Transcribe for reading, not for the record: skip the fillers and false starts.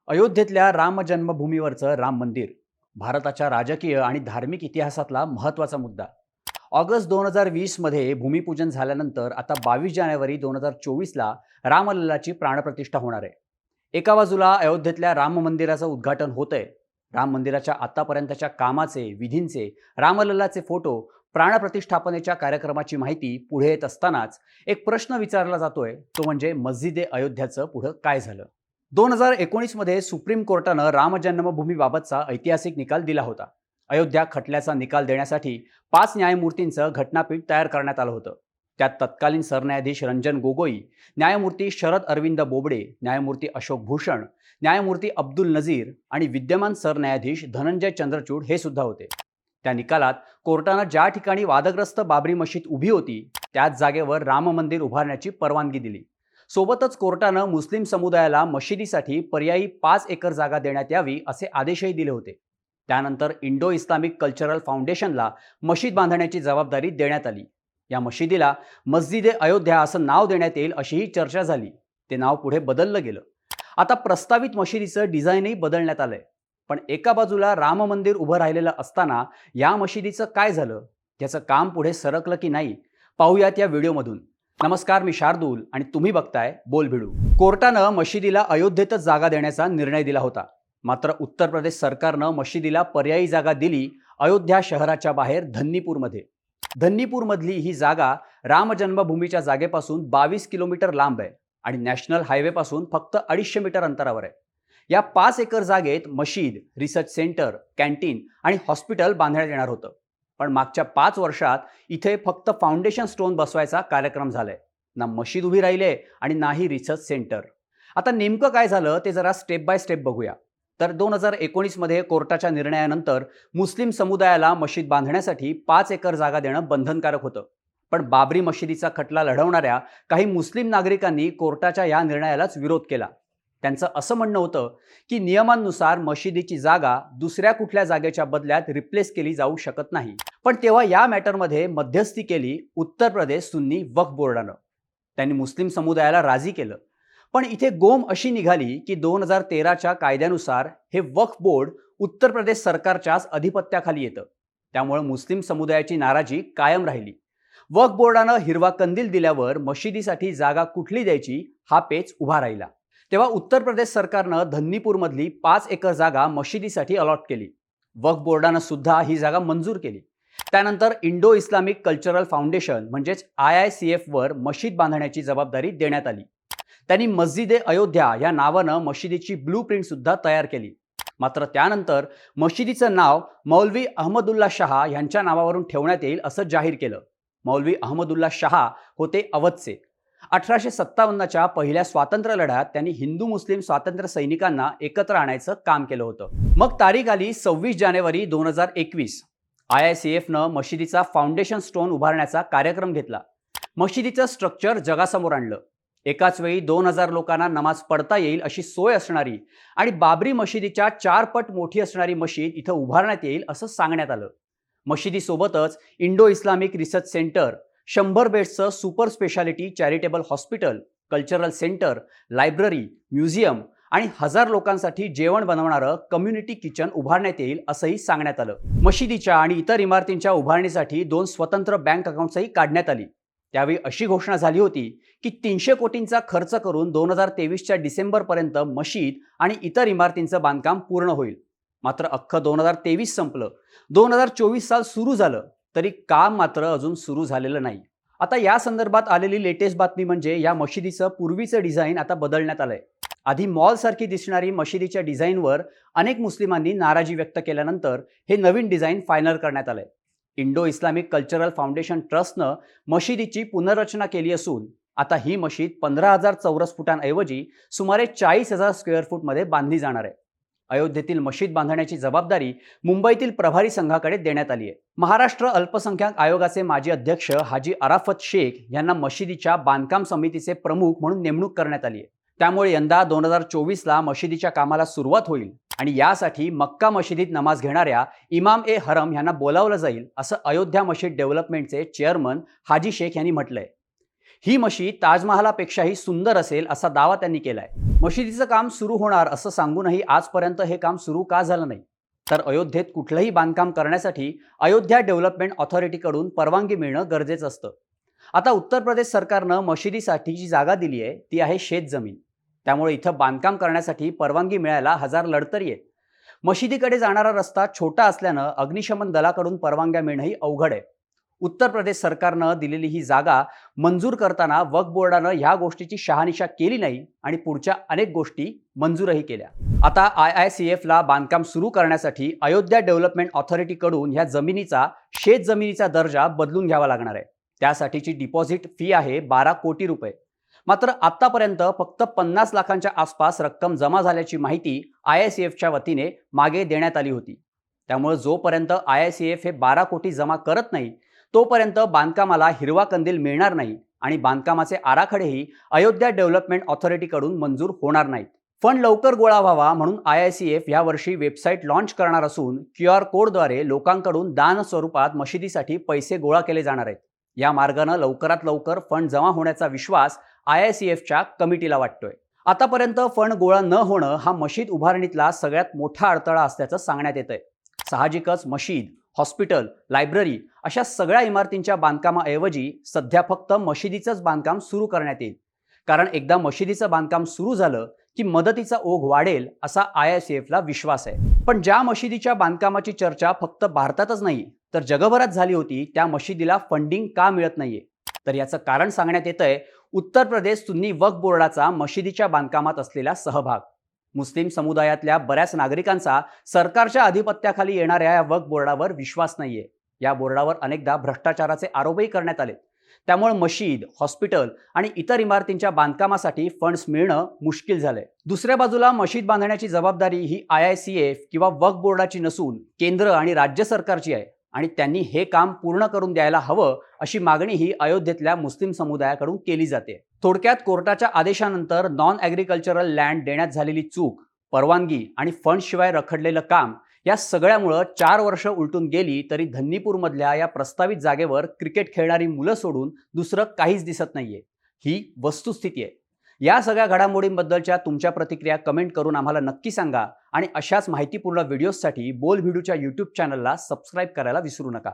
अयोध्येतल्या राम जन्मभूमीवरचं राम मंदिर भारताच्या राजकीय आणि धार्मिक इतिहासातला महत्त्वाचा मुद्दा. ऑगस्ट 2020 मध्ये भूमिपूजन झाल्यानंतर आता 22 जानेवारी 2024ला रामलल्लाची प्राणप्रतिष्ठा होणार आहे. एका बाजूला अयोध्येतल्या राम मंदिराचं उद्घाटन होतंय. राम मंदिराच्या आतापर्यंतच्या कामाचे, विधींचे, रामलल्लाचे फोटो, प्राणप्रतिष्ठापनेच्या कार्यक्रमाची माहिती पुढे येत असतानाच एक प्रश्न विचारला जातोय, तो म्हणजे मस्जिद ए अयोध्याचं पुढं काय झालं. 2019 मध्ये सुप्रीम कोर्टानं राम जन्मभूमीबाबतचा ऐतिहासिक निकाल दिला होता. अयोध्या खटल्याचा निकाल देण्यासाठी 5 न्यायमूर्तींचं घटनापीठ तयार करण्यात आलं होतं. त्यात तत्कालीन सरन्यायाधीश रंजन गोगोई, न्यायमूर्ती शरद अरविंद बोबडे, न्यायमूर्ती अशोक भूषण, न्यायमूर्ती अब्दुल नजीर आणि विद्यमान सरन्यायाधीश धनंजय चंद्रचूड हे सुद्धा होते. त्या निकालात कोर्टानं ज्या ठिकाणी वादग्रस्त बाबरी मशीद उभी होती त्याच जागेवर राम मंदिर उभारण्याची परवानगी दिली. सोबतच कोर्टानं मुस्लिम समुदायाला मशिदीसाठी पर्यायी 5 एकर जागा देण्यात यावी असे आदेशही दिले होते. त्यानंतर इंडो इस्लामिक कल्चरल फाउंडेशनला मशीद बांधण्याची जबाबदारी देण्यात आली. या मशिदीला मस्जिद ए अयोध्या असं नाव देण्यात येईल अशीही चर्चा झाली. ते नाव पुढे बदललं गेलं. आता प्रस्तावित मशिदीचं डिझाईनही बदलण्यात आलंय. पण एका बाजूला राम मंदिर उभं राहिलेलं असताना या मशिदीचं काय झालं, याचं काम पुढे सरकलं की नाही, पाहूयात या व्हिडिओमधून. नमस्कार, मी शार्दूल आणि तुम्ही बघताय बोलभिडू. कोर्टानं मशिदीला अयोध्येतच जागा देण्याचा निर्णय दिला होता. मात्र उत्तर प्रदेश सरकारनं मशिदीला पर्यायी जागा दिली अयोध्या शहराच्या बाहेर धन्नीपूरमध्ये. धन्नीपूरमधली ही जागा राम जन्मभूमीच्या जागेपासून 22 किलोमीटर लांब आहे आणि नॅशनल हायवेपासून फक्त 250 मीटर अंतरावर आहे. या 5 एकर जागेत मशीद, रिसर्च सेंटर, कॅन्टीन आणि हॉस्पिटल बांधण्यात येणार होतं. पण मागच्या 5 वर्षात इथे फक्त फाउंडेशन स्टोन बसवायचा कार्यक्रम झालाय. ना मशीद उभी राहिली आणि नाही रिसर्च सेंटर. आता नेमकं काय झालं ते जरा स्टेप बाय स्टेप बघूया. तर 2019 मध्ये कोर्टाच्या निर्णयानंतर मुस्लिम समुदायाला मशीद बांधण्यासाठी 5 एकर जागा देणं बंधनकारक होतं. पण बाबरी मशिदीचा खटला लढवणाऱ्या काही मुस्लिम नागरिकांनी कोर्टाच्या या निर्णयालाच विरोध केला. त्यांचं असं म्हणणं होतं की नियमांनुसार मशिदीची जागा दुसऱ्या कुठल्या जागेच्या बदल्यात रिप्लेस केली जाऊ शकत नाही. पण तेव्हा या मॅटरमध्ये मध्यस्थी केली उत्तर प्रदेश सुन्नी वक्फ बोर्डानं. त्यांनी मुस्लिम समुदायाला राजी केलं. पण इथे गोम अशी निघाली की 2013च्या कायद्यानुसार हे वक्फ बोर्ड उत्तर प्रदेश सरकारच्याच अधिपत्याखाली येतं. त्यामुळे मुस्लिम समुदायाची नाराजी कायम राहिली. वक्फ बोर्डानं हिरवा कंदील दिल्यावर मशिदीसाठी जागा कुठली द्यायची हा पेच उभा राहिला. तेव्हा उत्तर प्रदेश सरकारनं धन्नीपूरमधली 5 एकर जागा मशिदीसाठी अलॉट केली. वक्फ बोर्डानं सुद्धा ही जागा मंजूर केली. त्यानंतर इंडो इस्लामिक कल्चरल फाउंडेशन म्हणजेच IICF वर मशीद बांधण्याची जबाबदारी देण्यात आली. त्यांनी मस्जिद ए अयोध्या या नावानं मशिदीची ब्लूप्रिंट सुद्धा तयार केली. मात्र त्यानंतर मशिदीचं नाव मौलवी अहमदुल्ला शाह यांच्या नावावरून ठेवण्यात येईल असं जाहीर केलं. मौलवी अहमदुल्ला शाह होते अवधचे. 1857च्या पहिल्या स्वातंत्र्य लढ्यात त्यांनी हिंदू मुस्लिम स्वातंत्र्य सैनिकांना एकत्र आणायचं काम केलं होतं. मग तारीख आली 26 जानेवारी 2021. IICFनं मशिदीचा फाउंडेशन स्टोन उभारण्याचा कार्यक्रम घेतला. मशिदीचं स्ट्रक्चर जगासमोर आणलं. एकाच वेळी 2000 लोकांना नमाज पढता येईल अशी सोय असणारी आणि बाबरी मशिदीच्या 4 पट मोठी असणारी मशीद इथं उभारण्यात येईल असं सांगण्यात आलं. मशिदीसोबतच इंडो इस्लामिक रिसर्च सेंटर, 100 बेड्सचं super speciality charitable hospital, cultural centre, library, museum आणि 1000 लोकांसाठी जेवण बनवणारं कम्युनिटी किचन उभारण्यात येईल असंही सांगण्यात आलं. मशिदीच्या आणि इतर इमारतींच्या उभारणीसाठी 2 स्वतंत्र बँक अकाउंट्सही काढण्यात आली. त्यावेळी अशी घोषणा झाली होती की 300 कोटींचा खर्च करून 2023च्या डिसेंबरपर्यंत मशीद आणि इतर इमारतींचं बांधकाम पूर्ण होईल. मात्र अख्खं 2023 संपलं, 2024 साल सुरू झालं तरी काम मात्र अजून सुरू झालेलं नाही. आता या संदर्भात आलेली लेटेस्ट बातमी म्हणजे या मशिदीचं पूर्वीचं डिझाईन आता बदलण्यात आलंय. आधी मॉलसारखी दिसणारी मशिदीच्या डिझाईनवर अनेक मुस्लिमांनी नाराजी व्यक्त केल्यानंतर हे नवीन डिझाईन फायनल करण्यात आलंय. इंडो इस्लामिक कल्चरल फाउंडेशन ट्रस्टनं मशिदीची पुनर्रचना केली असून आता ही मशीद 15,000 चौरस फुटांऐवजी सुमारे 40,000 स्क्वेअर फूटमध्ये बांधली जाणार आहे. अयोध्येतील मशीद बांधण्याची जबाबदारी मुंबईतील प्रभारी संघाकडे देण्यात आली आहे. महाराष्ट्र अल्पसंख्याक आयोगाचे माजी अध्यक्ष हाजी अराफत शेख यांना मशिदीच्या बांधकाम समितीचे प्रमुख म्हणून नेमणूक करण्यात आली आहे. त्यामुळे यंदा 2024ला मशिदीच्या कामाला सुरुवात होईल आणि यासाठी मक्का मशिदीत नमाज घेणाऱ्या इमाम ए हरम यांना बोलावलं जाईल असं अयोध्या मशीद डेव्हलपमेंटचे चेअरमन हाजी शेख यांनी म्हटलंय. ही मशीद ताजमहालापेक्षाही सुंदर असेल असा दावा त्यांनी केलाय. मशिदीचं काम सुरू होणार असं सांगूनही आजपर्यंत हे काम सुरू का झालं नाही? तर अयोध्येत कुठलंही बांधकाम करण्यासाठी अयोध्या डेव्हलपमेंट ऑथॉरिटीकडून परवानगी मिळणं गरजेचं असतं. आता उत्तर प्रदेश सरकारनं मशिदीसाठी जी जागा दिली आहे ती आहे शेतजमीन. त्यामुळे इथं बांधकाम करण्यासाठी परवानगी मिळायला हजार लढतरी आहेत. मशिदीकडे जाणारा रस्ता छोटा असल्यानं अग्निशमन दलाकडून परवानग्या मिळणंही अवघड आहे. उत्तर प्रदेश सरकारनं दिलेली ही जागा मंजूर करताना वक्फ बोर्डानं ह्या गोष्टीची शहानिशा केली नाही आणि पुढच्या अनेक गोष्टी मंजूरही केल्या. आता IICFला बांधकाम सुरू करण्यासाठी अयोध्या डेव्हलपमेंट ऑथॉरिटीकडून ह्या जमिनीचा शेतजमिनीचा दर्जा बदलून घ्यावा लागणार आहे. त्यासाठीची डिपॉझिट फी आहे 12 कोटी रुपये. मात्र आतापर्यंत फक्त 50 लाखांच्या आसपास रक्कम जमा झाल्याची माहिती IICFच्या वतीने मागे देण्यात आली होती. त्यामुळे जोपर्यंत IICF हे 12 कोटी जमा करत नाही तोपर्यंत बांधकामाला हिरवा कंदील मिळणार नाही आणि बांधकामाचे आराखडेही अयोध्या डेव्हलपमेंट ऑथॉरिटीकडून मंजूर होणार नाहीत. फंड लवकर गोळा व्हावा म्हणून IICF यावर्षी वेबसाईट लॉन्च करणार असून QR कोडद्वारे लोकांकडून दान स्वरूपात मशिदीसाठी पैसे गोळा केले जाणार आहेत. या मार्गाने लवकरात लवकर फंड जमा होण्याचा विश्वास IICFच्या कमिटीला वाटतोय. आतापर्यंत फंड गोळा न होणं हा मशीद उभारणीतला सगळ्यात मोठा अडथळा असल्याचं सांगण्यात येतंय. साहजिकच मशीद, हॉस्पिटल, लायब्ररी अशा सगळ्या इमारतींच्या बांधकामाऐवजी सध्या फक्त मशिदीचंच बांधकाम सुरू करण्यात येईल. कारण एकदा मशिदीचं बांधकाम सुरू झालं की मदतीचा ओघ वाढेल असा IICFला विश्वास आहे. पण ज्या मशिदीच्या बांधकामाची चर्चा फक्त भारतातच नाही तर जगभरात झाली होती त्या मशिदीला फंडिंग का मिळत नाहीये? तर याचं कारण सांगण्यात येतंय उत्तर प्रदेश सुन्नी वक्फ बोर्डाचा मशिदीच्या बांधकामात असलेला सहभाग. मुस्लिम समुदायातल्या बऱ्याच नागरिकांचा सरकारच्या अधिपत्याखाली येणाऱ्या या वक्फ बोर्डावर विश्वास नाहीये. या बोर्डावर अनेकदा भ्रष्टाचाराचे आरोपही करण्यात आले. त्यामुळे मशीद, हॉस्पिटल आणि इतर इमारतींच्या बांधकामासाठी फंड्स मिळणं मुश्किल झालंय. दुसऱ्या बाजूला मशीद बांधण्याची जबाबदारी ही IICF किंवा वक्फ बोर्डाची नसून केंद्र आणि राज्य सरकारची आहे आणि त्यांनी हे काम पूर्ण करून द्यायला हवं अशी मागणी ही अयोध्येतल्या मुस्लिम समुदायाकडून केली जाते. थोडक्यात कोर्टाच्या आदेशानंतर नॉन ॲग्रिकल्चरल लँड देण्यात झालेली चूक, परवानगी आणि फंडशिवाय रखडलेलं काम या सगळ्यामुळं 4 वर्ष उलटून गेली तरी धन्नीपूरमधल्या या प्रस्तावित जागेवर क्रिकेट खेळणारी मुलं सोडून दुसरं काहीच दिसत नाहीये. ही वस्तुस्थिती आहे. या सगळ्या घडामोडींबद्दलच्या तुमच्या प्रतिक्रिया कमेंट करून आम्हाला नक्की सांगा आणि अशाच माहितीपूर्ण व्हिडिओजसाठी बोल व्हिडिओच्या YouTube चॅनलला सबस्क्राईब करायला विसरू नका.